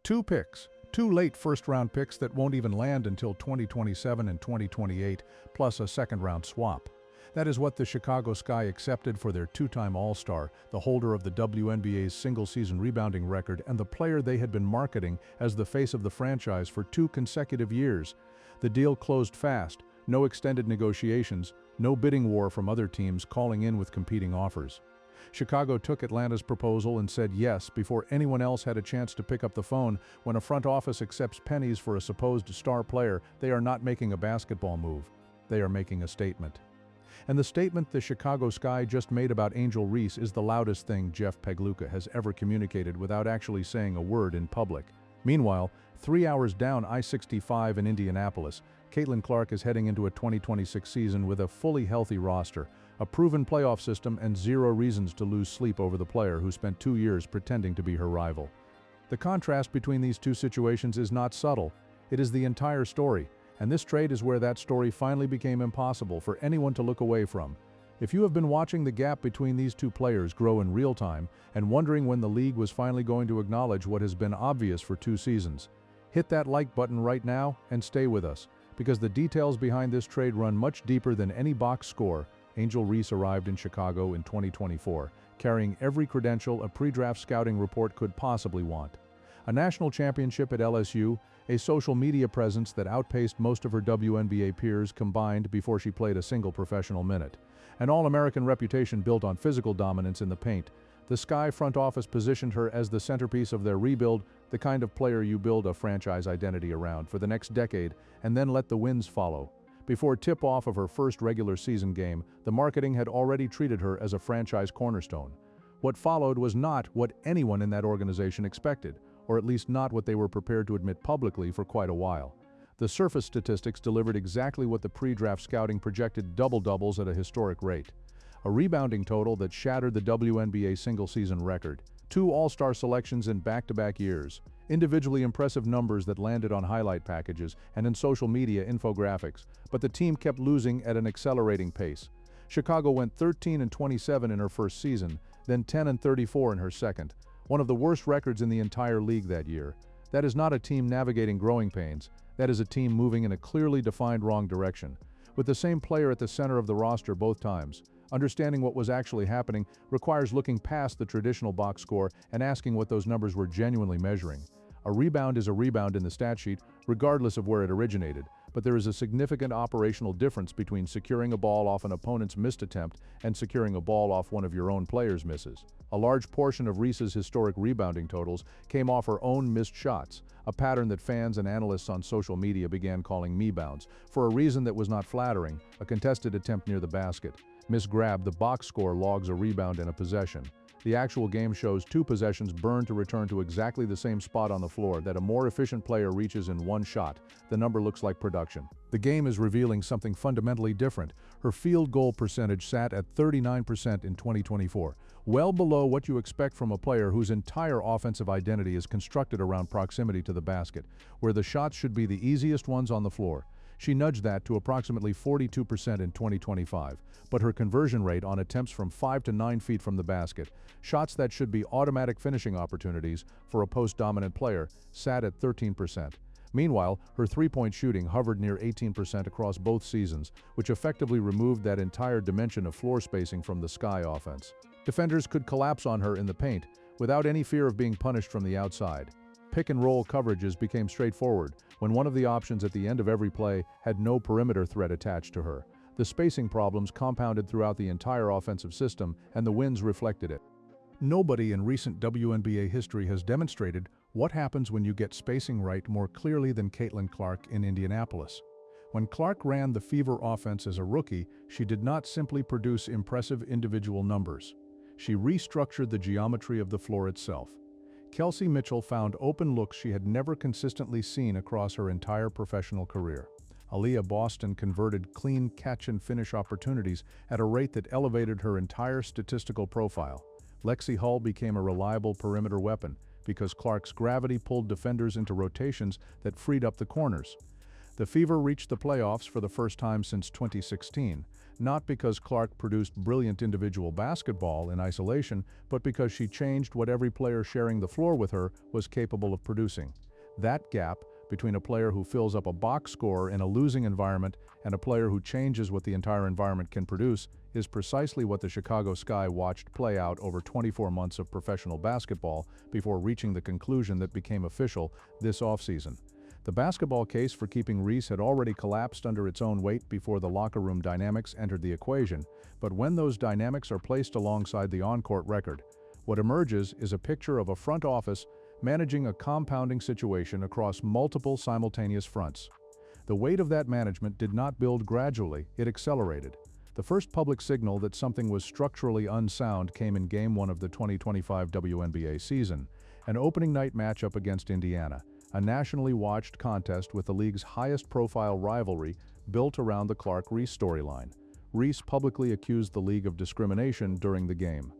2 picks, 2 late first-round picks that won't even land until 2027 and 2028, plus a second-round swap. That is what the Chicago Sky accepted for their 2-time All-Star, the holder of the WNBA's single-season rebounding record and the player they had been marketing as the face of the franchise for 2 consecutive years. The deal closed fast, no extended negotiations, no bidding war from other teams calling in with competing offers. Chicago took Atlanta's proposal and said yes before anyone else had a chance to pick up the phone. When a front office accepts pennies for a supposed star player, they are not making a basketball move. They are making a statement. And the statement the Chicago Sky just made about Angel Reese is the loudest thing Jeff Pagliuca has ever communicated without actually saying a word in public. Meanwhile, 3 hours down I-65 in Indianapolis, Caitlin Clark is heading into a 2026 season with a fully healthy roster, a proven playoff system, and 0 reasons to lose sleep over the player who spent 2 years pretending to be her rival. The contrast between these two situations is not subtle. It is the entire story. And this trade is where that story finally became impossible for anyone to look away from. If you have been watching the gap between these two players grow in real time and wondering when the league was finally going to acknowledge what has been obvious for 2 seasons, hit that like button right now and stay with us, because the details behind this trade run much deeper than any box score. Angel Reese arrived in Chicago in 2024, carrying every credential a pre-draft scouting report could possibly want. A national championship at LSU, a social media presence that outpaced most of her WNBA peers combined before she played a single professional minute, an All-American reputation built on physical dominance in the paint. The Sky front office positioned her as the centerpiece of their rebuild, the kind of player you build a franchise identity around for the next decade and then let the wins follow. Before tip-off of her first regular season game, the marketing had already treated her as a franchise cornerstone. What followed was not what anyone in that organization expected, or at least not what they were prepared to admit publicly for quite a while. The surface statistics delivered exactly what the pre-draft scouting projected: double-doubles at a historic rate. A rebounding total that shattered the WNBA single-season record. 2 All-Star selections in back-to-back years. Individually impressive numbers that landed on highlight packages and in social media infographics, but the team kept losing at an accelerating pace. Chicago went 13-27 in her first season, then 10-34 in her second. One of the worst records in the entire league that year. That is not a team navigating growing pains. That is a team moving in a clearly defined wrong direction, with the same player at the center of the roster both times. Understanding what was actually happening requires looking past the traditional box score and asking what those numbers were genuinely measuring. A rebound is a rebound in the stat sheet, regardless of where it originated, but there is a significant operational difference between securing a ball off an opponent's missed attempt and securing a ball off one of your own player's misses. A large portion of Reese's historic rebounding totals came off her own missed shots, a pattern that fans and analysts on social media began calling me-bounds, for a reason that was not flattering: a contested attempt near the basket. Misgrab, the box score logs a rebound and a possession. The actual game shows 2 possessions burned to return to exactly the same spot on the floor that a more efficient player reaches in 1 shot. The number looks like production. The game is revealing something fundamentally different. Her field goal percentage sat at 39% in 2024, well below what you expect from a player whose entire offensive identity is constructed around proximity to the basket, where the shots should be the easiest ones on the floor. She nudged that to approximately 42% in 2025, but her conversion rate on attempts from 5 to 9 feet from the basket, shots that should be automatic finishing opportunities for a post-dominant player, sat at 13%. Meanwhile, her three-point shooting hovered near 18% across both seasons, which effectively removed that entire dimension of floor spacing from the Sky offense. Defenders could collapse on her in the paint without any fear of being punished from the outside. Pick-and-roll coverages became straightforward when one of the options at the end of every play had no perimeter threat attached to her. The spacing problems compounded throughout the entire offensive system, and the wins reflected it. Nobody in recent WNBA history has demonstrated what happens when you get spacing right more clearly than Caitlin Clark in Indianapolis. When Clark ran the Fever offense as a rookie, she did not simply produce impressive individual numbers. She restructured the geometry of the floor itself. Kelsey Mitchell found open looks she had never consistently seen across her entire professional career. Aaliyah Boston converted clean catch-and-finish opportunities at a rate that elevated her entire statistical profile. Lexi Hull became a reliable perimeter weapon because Clark's gravity pulled defenders into rotations that freed up the corners. The Fever reached the playoffs for the first time since 2016, not because Clark produced brilliant individual basketball in isolation, but because she changed what every player sharing the floor with her was capable of producing. That gap between a player who fills up a box score in a losing environment and a player who changes what the entire environment can produce is precisely what the Chicago Sky watched play out over 24 months of professional basketball before reaching the conclusion that became official this offseason. The basketball case for keeping Reese had already collapsed under its own weight before the locker room dynamics entered the equation, but when those dynamics are placed alongside the on-court record, what emerges is a picture of a front office managing a compounding situation across multiple simultaneous fronts. The weight of that management did not build gradually, it accelerated. The first public signal that something was structurally unsound came in Game 1 of the 2025 WNBA season, an opening night matchup against Indiana, a nationally watched contest with the league's highest-profile rivalry built around the Clark-Reese storyline. Reese publicly accused the league of discrimination during the game.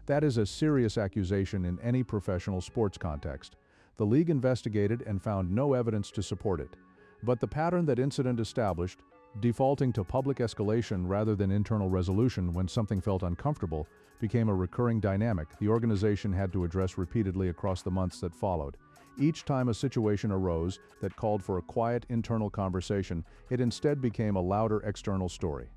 That is a serious accusation in any professional sports context. The league investigated and found no evidence to support it. But the pattern that incident established, defaulting to public escalation rather than internal resolution when something felt uncomfortable, became a recurring dynamic the organization had to address repeatedly across the months that followed. Each time a situation arose that called for a quiet internal conversation, it instead became a louder external story.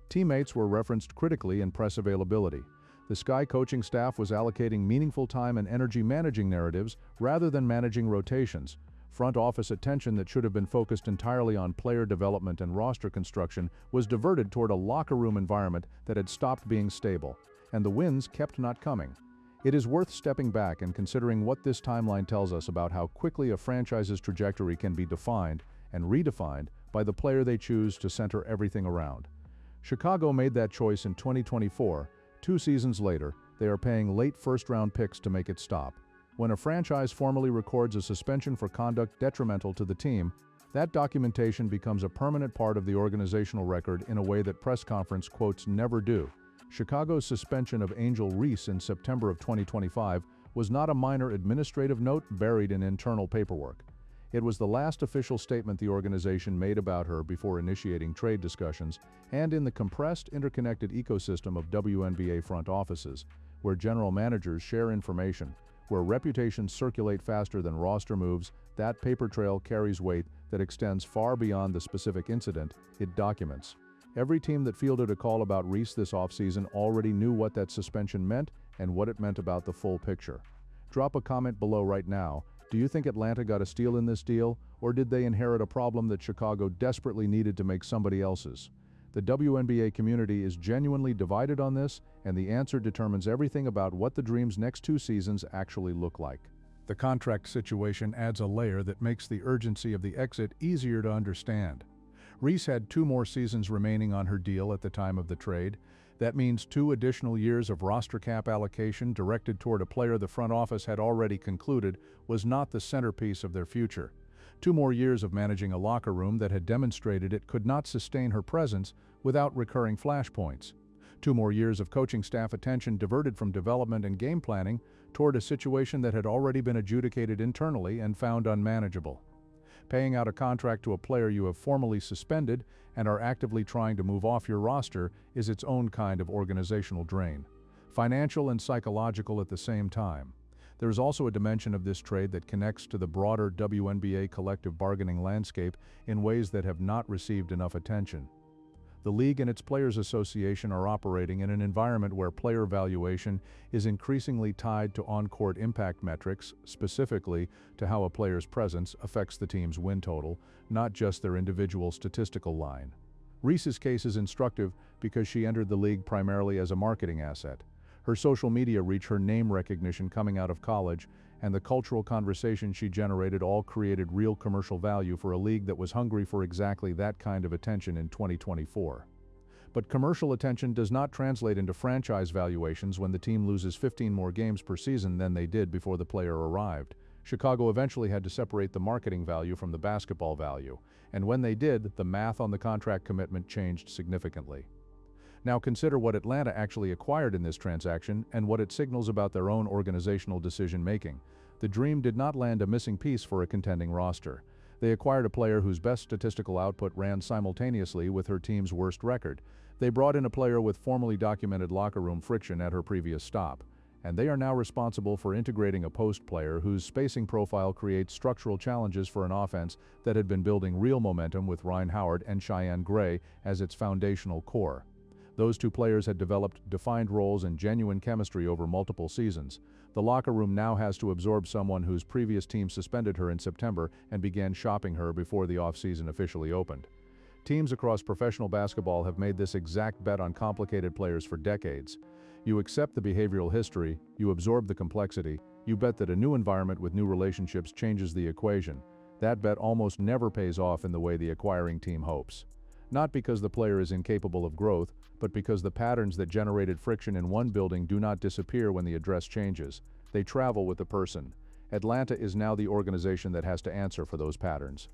Teammates were referenced critically in press availability. The Sky coaching staff was allocating meaningful time and energy managing narratives rather than managing rotations. Front office attention that should have been focused entirely on player development and roster construction was diverted toward a locker room environment that had stopped being stable, and the wins kept not coming. It is worth stepping back and considering what this timeline tells us about how quickly a franchise's trajectory can be defined and redefined by the player they choose to center everything around. Chicago made that choice in 2024. 2 seasons later, they are paying late first-round picks to make it stop. When a franchise formally records a suspension for conduct detrimental to the team, that documentation becomes a permanent part of the organizational record in a way that press conference quotes never do. Chicago's suspension of Angel Reese in September of 2025 was not a minor administrative note buried in internal paperwork. It was the last official statement the organization made about her before initiating trade discussions, and in the compressed, interconnected ecosystem of WNBA front offices, where general managers share information, where reputations circulate faster than roster moves, that paper trail carries weight that extends far beyond the specific incident it documents. Every team that fielded a call about Reese this offseason already knew what that suspension meant and what it meant about the full picture. Drop a comment below right now. Do you think Atlanta got a steal in this deal, or did they inherit a problem that Chicago desperately needed to make somebody else's? The WNBA community is genuinely divided on this, and the answer determines everything about what the Dream's next 2 seasons actually look like. The contract situation adds a layer that makes the urgency of the exit easier to understand. Reese had 2 more seasons remaining on her deal at the time of the trade. That means 2 additional years of roster cap allocation directed toward a player the front office had already concluded was not the centerpiece of their future. 2 more years of managing a locker room that had demonstrated it could not sustain her presence without recurring flashpoints. 2 more years of coaching staff attention diverted from development and game planning toward a situation that had already been adjudicated internally and found unmanageable. Paying out a contract to a player you have formally suspended and are actively trying to move off your roster is its own kind of organizational drain. Financial and psychological at the same time. There is also a dimension of this trade that connects to the broader WNBA collective bargaining landscape in ways that have not received enough attention. The league and its Players Association are operating in an environment where player valuation is increasingly tied to on-court impact metrics, specifically to how a player's presence affects the team's win total, not just their individual statistical line. Reese's case is instructive because she entered the league primarily as a marketing asset. Her social media reach, her name recognition coming out of college, and the cultural conversation she generated all created real commercial value for a league that was hungry for exactly that kind of attention in 2024. But commercial attention does not translate into franchise valuations when the team loses 15 more games per season than they did before the player arrived. Chicago eventually had to separate the marketing value from the basketball value, and when they did, the math on the contract commitment changed significantly. Now consider what Atlanta actually acquired in this transaction and what it signals about their own organizational decision-making. The Dream did not land a missing piece for a contending roster. They acquired a player whose best statistical output ran simultaneously with her team's worst record. They brought in a player with formally documented locker room friction at her previous stop. And they are now responsible for integrating a post player whose spacing profile creates structural challenges for an offense that had been building real momentum with Ryan Howard and Cheyenne Gray as its foundational core. Those two players had developed defined roles and genuine chemistry over multiple seasons. The locker room now has to absorb someone whose previous team suspended her in September and began shopping her before the offseason officially opened. Teams across professional basketball have made this exact bet on complicated players for decades. You accept the behavioral history, you absorb the complexity, you bet that a new environment with new relationships changes the equation. That bet almost never pays off in the way the acquiring team hopes. Not because the player is incapable of growth, but because the patterns that generated friction in one building do not disappear when the address changes. They travel with the person. Atlanta is now the organization that has to answer for those patterns.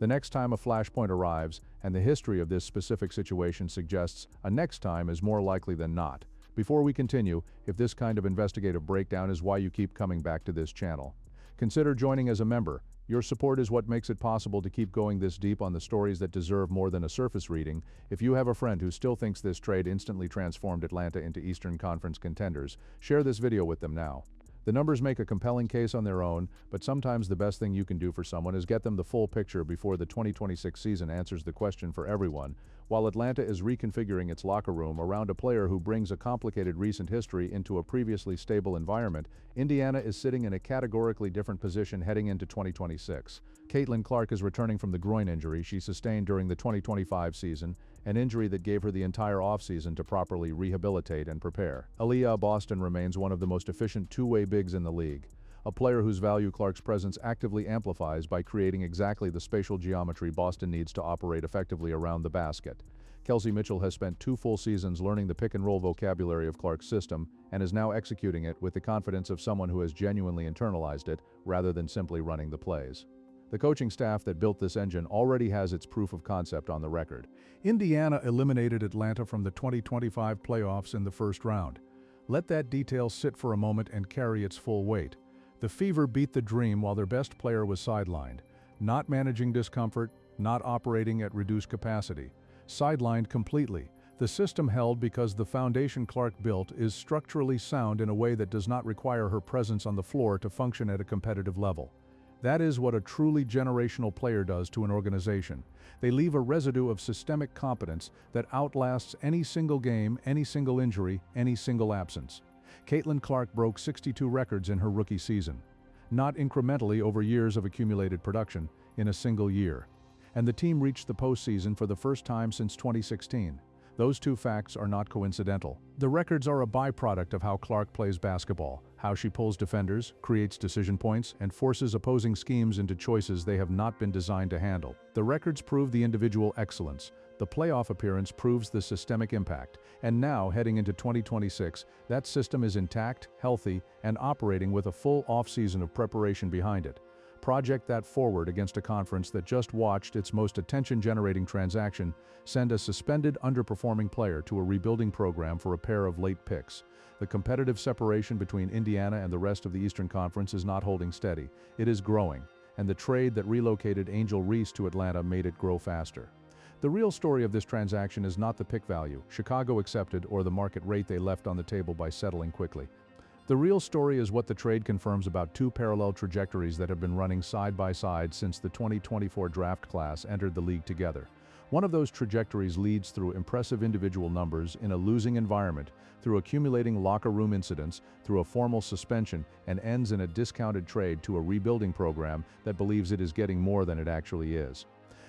The next time a flashpoint arrives, and the history of this specific situation suggests a next time is more likely than not. Before we continue, if this kind of investigative breakdown is why you keep coming back to this channel, consider joining as a member. Your support is what makes it possible to keep going this deep on the stories that deserve more than a surface reading. If you have a friend who still thinks this trade instantly transformed Atlanta into Eastern Conference contenders, share this video with them now. The numbers make a compelling case on their own, but sometimes the best thing you can do for someone is get them the full picture before the 2026 season answers the question for everyone. While Atlanta is reconfiguring its locker room around a player who brings a complicated recent history into a previously stable environment, Indiana is sitting in a categorically different position heading into 2026. Caitlin Clark is returning from the groin injury she sustained during the 2025 season, an injury that gave her the entire offseason to properly rehabilitate and prepare. Aaliyah Boston remains one of the most efficient two-way bigs in the league, a player whose value Clark's presence actively amplifies by creating exactly the spatial geometry Boston needs to operate effectively around the basket. Kelsey Mitchell has spent 2 full seasons learning the pick-and-roll vocabulary of Clark's system and is now executing it with the confidence of someone who has genuinely internalized it rather than simply running the plays. The coaching staff that built this engine already has its proof of concept on the record. Indiana eliminated Atlanta from the 2025 playoffs in the first round. Let that detail sit for a moment and carry its full weight. The Fever beat the Dream while their best player was sidelined, not managing discomfort, not operating at reduced capacity. Sidelined completely. The system held because the foundation Clark built is structurally sound in a way that does not require her presence on the floor to function at a competitive level. That is what a truly generational player does to an organization. They leave a residue of systemic competence that outlasts any single game, any single injury, any single absence. Caitlin Clark broke 62 records in her rookie season. Not incrementally over years of accumulated production, in a single year. And the team reached the postseason for the first time since 2016. Those two facts are not coincidental. The records are a byproduct of how Clark plays basketball, how she pulls defenders, creates decision points, and forces opposing schemes into choices they have not been designed to handle. The records prove the individual excellence. The playoff appearance proves the systemic impact. And now, heading into 2026, that system is intact, healthy, and operating with a full offseason of preparation behind it. Project that forward against a conference that just watched its most attention-generating transaction send a suspended, underperforming player to a rebuilding program for a pair of late picks. The competitive separation between Indiana and the rest of the Eastern Conference is not holding steady. It is growing, and the trade that relocated Angel Reese to Atlanta made it grow faster. The real story of this transaction is not the pick value Chicago accepted or the market rate they left on the table by settling quickly. The real story is what the trade confirms about two parallel trajectories that have been running side by side since the 2024 draft class entered the league together. One of those trajectories leads through impressive individual numbers in a losing environment, through accumulating locker room incidents, through a formal suspension, and ends in a discounted trade to a rebuilding program that believes it is getting more than it actually is.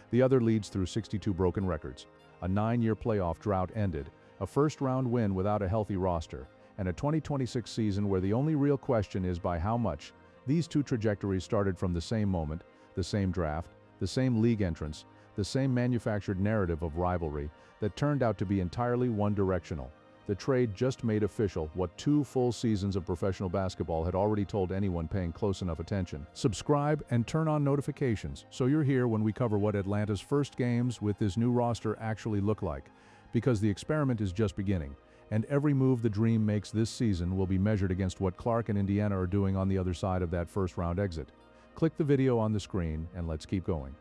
The other leads through 62 broken records, a 9-year playoff drought ended, a first-round win without a healthy roster, and a 2026 season where the only real question is by how much. These two trajectories started from the same moment, the same draft, the same league entrance, the same manufactured narrative of rivalry that turned out to be entirely one-directional. The trade just made official what 2 full seasons of professional basketball had already told anyone paying close enough attention. Subscribe and turn on notifications so you're here when we cover what Atlanta's first games with this new roster actually look like, because the experiment is just beginning. And every move the Dream makes this season will be measured against what Clark and Indiana are doing on the other side of that first-round exit. Click the video on the screen and let's keep going.